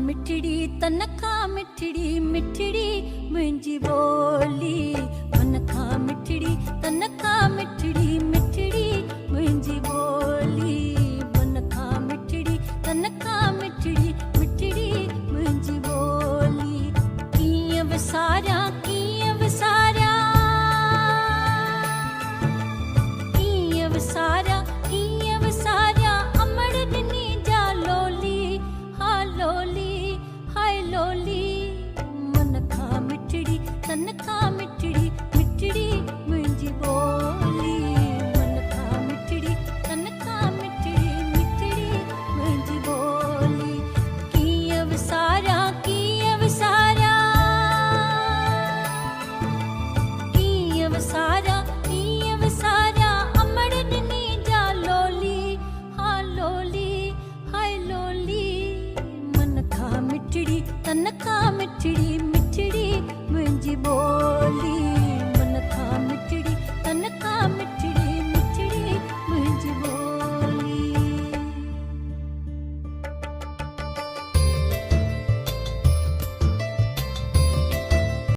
मिठड़ी तनखा मिठड़ी मिठड़ी मुंहिंजी ॿोली मन खां मिठड़ी तनखा मिठड़ी मिठड़ी मुंहिंजी ॿोली मन खां मिठड़ी तनखा मिठड़ी मिठड़ी मुंहिंजी ॿोली कीअं विसारियां कीअं विसारियां कीअं विसारियां कीअं विसारियां अमड़ ॾिनी जा लोली हा लोली हाय लोली मन खां मिठड़ी तनखा मिठड़ी मिठड़ी मुंहिंजी ॿोली मन खां मिठड़ी तनखा मिठड़ी मिठड़ी मुंहिंजी ॿोली कीअं विसारियां कीअं विसारियां कीअं विसारियां कीअं विसारियां अमड़ ॾिनी जा लोली हा लोली हाय लोली मन खां मिठड़ी तनखा मिठड़ी